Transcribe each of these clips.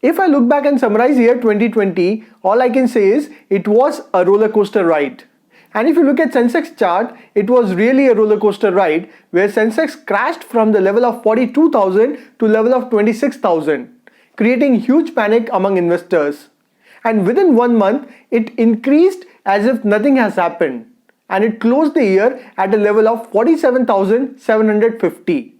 If I look back and summarize year 2020, all I can say is it was a roller coaster ride. And if you look at Sensex chart, it was really a roller coaster ride where Sensex crashed from the level of 42,000 to level of 26,000, creating huge panic among investors. And within 1 month, it increased as if nothing has happened. And it closed the year at a level of 47,750.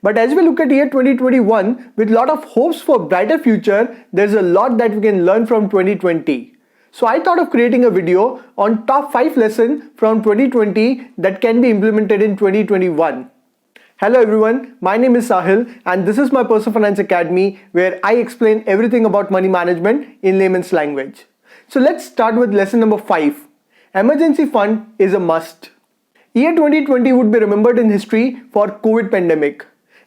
But as we look at year 2021 with a lot of hopes for brighter future, there's a lot that we can learn from 2020. So I thought of creating a video on top 5 lessons from 2020 that can be implemented in 2021. Hello everyone, my name is Sahil and this is my Personal Finance Academy where I explain everything about money management in layman's language. So let's start with lesson number 5. Emergency fund is a must. Year 2020 would be remembered in history for COVID pandemic.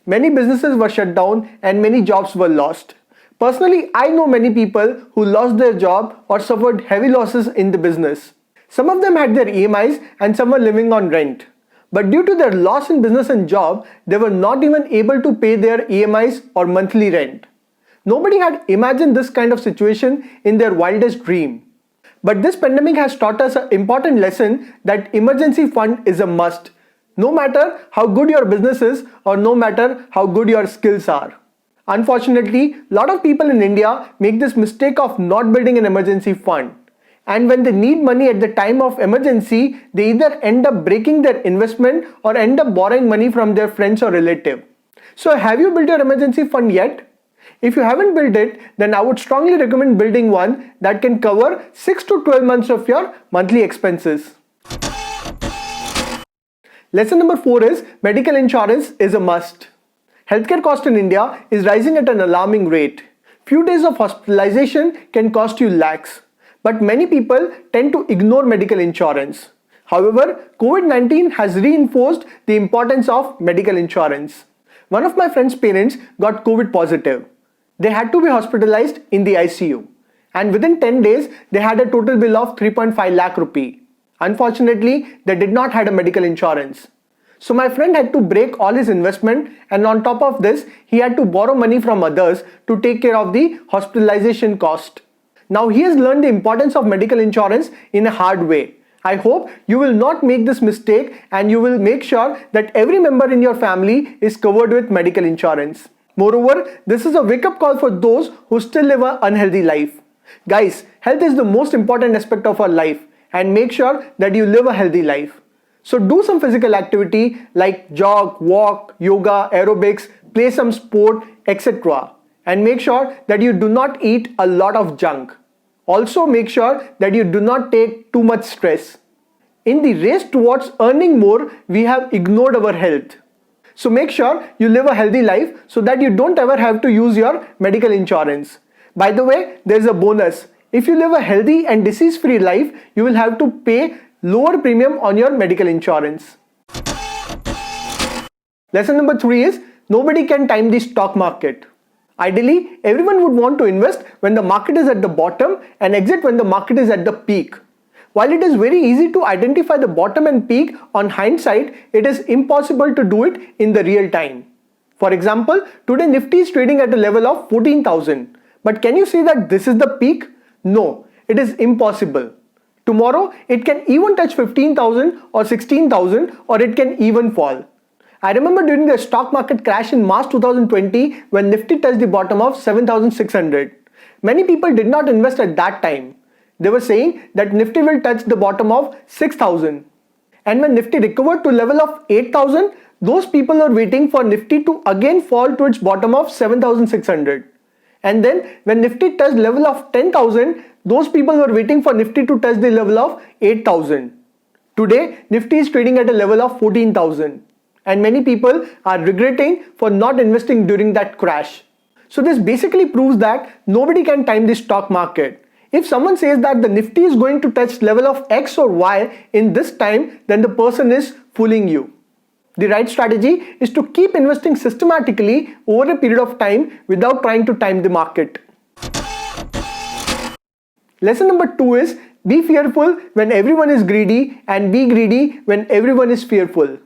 Many businesses were shut down and many jobs were lost. Personally, I know many people who lost their job or suffered heavy losses in the business. Some of them had their EMIs and some were living on rent. But due to their loss in business and job, they were not even able to pay their EMIs or monthly rent. Nobody had imagined this kind of situation in their wildest dream. But this pandemic has taught us an important lesson that emergency fund is a must. No matter how good your business is or no matter how good your skills are. Unfortunately, a lot of people in India make this mistake of not building an emergency fund. And when they need money at the time of emergency, they either end up breaking their investment or end up borrowing money from their friends or relative. So have you built your emergency fund yet? If you haven't built it, then I would strongly recommend building one that can cover 6 to 12 months of your monthly expenses. Lesson number 4 is medical insurance is a must. Healthcare cost in India is rising at an alarming rate. Few days of hospitalization can cost you lakhs, but many people tend to ignore medical insurance. However, COVID-19 has reinforced the importance of medical insurance. One of my friend's parents got COVID positive. They had to be hospitalized in the ICU, and within 10 days they had a total bill of 3.5 lakh rupee. Unfortunately, they did not have a medical insurance. So my friend had to break all his investment, and on top of this, he had to borrow money from others to take care of the hospitalization cost. Now he has learned the importance of medical insurance in a hard way. I hope you will not make this mistake and you will make sure that every member in your family is covered with medical insurance. Moreover, this is a wake-up call for those who still live an unhealthy life. Guys, health is the most important aspect of our life. And make sure that you live a healthy life. So do some physical activity like jog, walk, yoga, aerobics, play some sport, etc. And make sure that you do not eat a lot of junk. Also make sure that you do not take too much stress. In the race towards earning more, we have ignored our health. So make sure you live a healthy life so that you don't ever have to use your medical insurance. By the way, there's a bonus. If you live a healthy and disease-free life, you will have to pay lower premium on your medical insurance. Lesson number 3 is nobody can time the stock market. Ideally, everyone would want to invest when the market is at the bottom and exit when the market is at the peak. While it is very easy to identify the bottom and peak on hindsight, it is impossible to do it in the real time. For example, today Nifty is trading at a level of 14,000. But can you say that this is the peak? No, it is impossible. Tomorrow, it can even touch 15,000 or 16,000 or it can even fall. I remember during the stock market crash in March 2020 when Nifty touched the bottom of 7,600. Many people did not invest at that time. They were saying that Nifty will touch the bottom of 6,000. And when Nifty recovered to level of 8,000, those people are waiting for Nifty to again fall to its bottom of 7,600. And then when Nifty touched level of 10,000, those people were waiting for Nifty to touch the level of 8,000. Today, Nifty is trading at a level of 14,000. And many people are regretting for not investing during that crash. So this basically proves that nobody can time the stock market. If someone says that the Nifty is going to touch level of X or Y in this time, then the person is fooling you. The right strategy is to keep investing systematically over a period of time without trying to time the market. Lesson number 2 is be fearful when everyone is greedy and be greedy when everyone is fearful.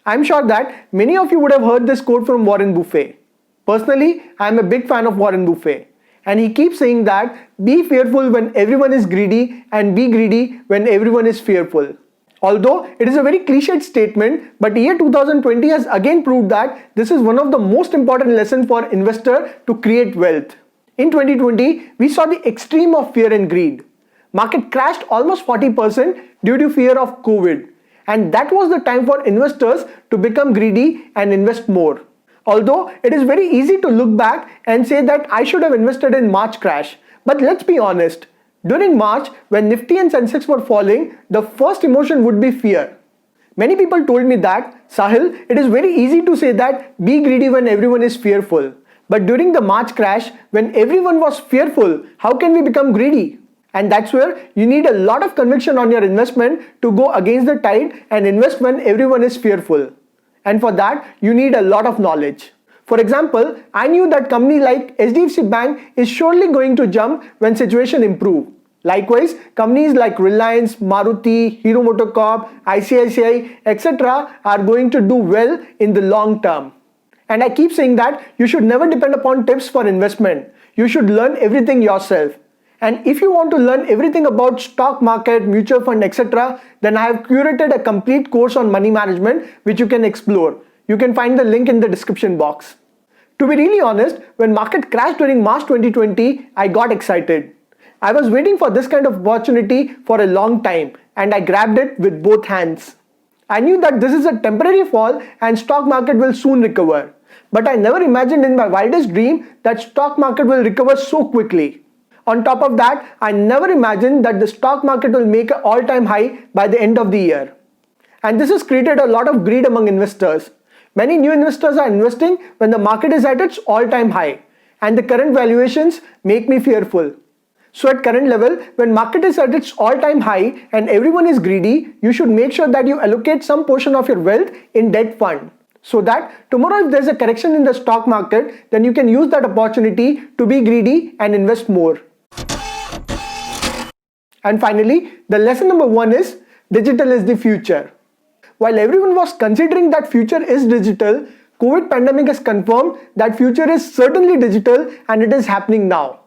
I'm sure that many of you would have heard this quote from Warren Buffett. Personally, I am a big fan of Warren Buffett. And he keeps saying that be fearful when everyone is greedy and be greedy when everyone is fearful. Although it is a very cliched statement, but year 2020 has again proved that this is one of the most important lessons for investor to create wealth. In 2020, we saw the extreme of fear and greed. Market crashed almost 40% due to fear of COVID. And that was the time for investors to become greedy and invest more. Although it is very easy to look back and say that I should have invested in March crash. But let's be honest. During March, when Nifty and Sensex were falling, the first emotion would be fear. Many people told me that, Sahil, it is very easy to say that be greedy when everyone is fearful. But during the March crash, when everyone was fearful, how can we become greedy? And that's where you need a lot of conviction on your investment to go against the tide and invest when everyone is fearful. And for that, you need a lot of knowledge. For example, I knew that company like HDFC Bank is surely going to jump when situation improve. Likewise, companies like Reliance, Maruti, Hero MotoCorp, ICICI, etc. are going to do well in the long term. And I keep saying that you should never depend upon tips for investment. You should learn everything yourself. And if you want to learn everything about stock market, mutual fund, etc., then I have curated a complete course on money management which you can explore. You can find the link in the description box. To be really honest, when market crashed during March 2020, I got excited. I was waiting for this kind of opportunity for a long time and I grabbed it with both hands. I knew that this is a temporary fall and stock market will soon recover. But I never imagined in my wildest dream that stock market will recover so quickly. On top of that, I never imagined that the stock market will make an all-time high by the end of the year. And this has created a lot of greed among investors. Many new investors are investing when the market is at its all-time high. And the current valuations make me fearful. So at current level, when market is at its all-time high and everyone is greedy, you should make sure that you allocate some portion of your wealth in debt fund. So that tomorrow if there's a correction in the stock market, then you can use that opportunity to be greedy and invest more. And finally, the lesson number 1 is digital is the future. While everyone was considering that future is digital, COVID pandemic has confirmed that future is certainly digital and it is happening now.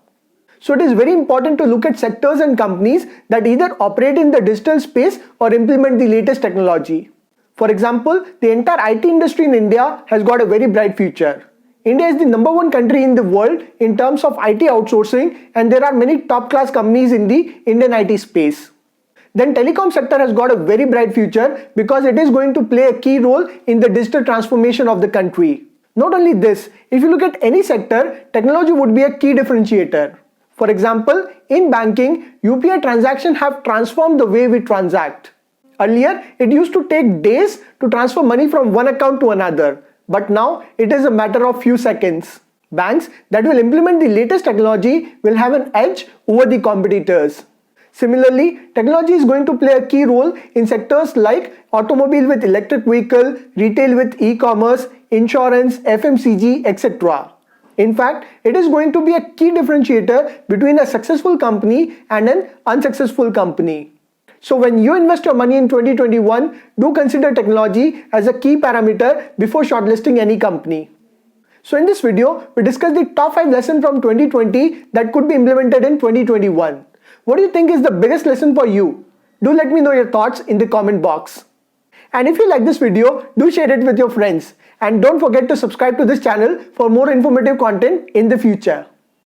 So it is very important to look at sectors and companies that either operate in the digital space or implement the latest technology. For example, the entire IT industry in India has got a very bright future. India is the number 1 country in the world in terms of IT outsourcing and there are many top class companies in the Indian IT space. Then telecom sector has got a very bright future because it is going to play a key role in the digital transformation of the country. Not only this, if you look at any sector, technology would be a key differentiator. For example, in banking, UPI transactions have transformed the way we transact. Earlier, it used to take days to transfer money from one account to another, but now it is a matter of few seconds. Banks that will implement the latest technology will have an edge over the competitors. Similarly, technology is going to play a key role in sectors like automobile with electric vehicle, retail with e-commerce, insurance, FMCG, etc. In fact, it is going to be a key differentiator between a successful company and an unsuccessful company. So when you invest your money in 2021, do consider technology as a key parameter before shortlisting any company. So in this video, we discussed the top 5 lessons from 2020 that could be implemented in 2021. What do you think is the biggest lesson for you? Do let me know your thoughts in the comment box. And if you like this video, do share it with your friends. And don't forget to subscribe to this channel for more informative content in the future.